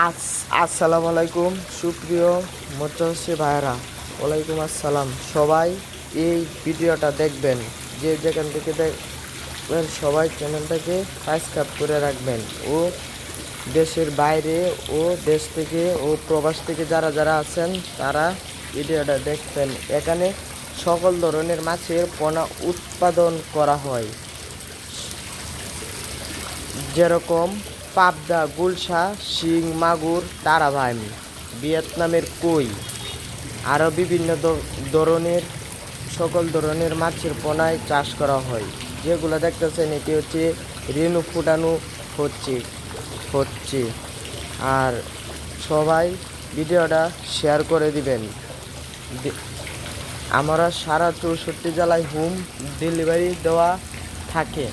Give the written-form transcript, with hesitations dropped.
আসসালামু আলাইকুম সুপ্রিয় মৎস্যচাষী ভাইয়েরা, ওয়ালাইকুম আসসালাম। সবাই এই ভিডিওটা দেখবেন, যে যেখান থেকে দেখবেন সবাই চ্যানেলটাকে সাবস্ক্রাইব করে রাখবেন। ও দেশের বাইরে ও দেশ থেকে ও প্রবাস থেকে যারা যারা আছেন তারা ভিডিওটা দেখবেন। এখানে সকল ধরনের মাছের পোনা উৎপাদন করা হয়, যেরকম পাবদা, গুলশা, শিং, মাগুর, তারাভাইম, ভিয়েতনামের কই, আরও বিভিন্ন ধরনের সকল ধরনের মাছের পোনায় চাষ করা হয়। যেগুলো দেখতেছেন এটি হচ্ছে রেণু ফুটানো হচ্ছে। আর সবাই ভিডিওটা শেয়ার করে দিবেন। আমরা সারা 64 জেলায় হোম ডেলিভারি দেওয়া থাকে।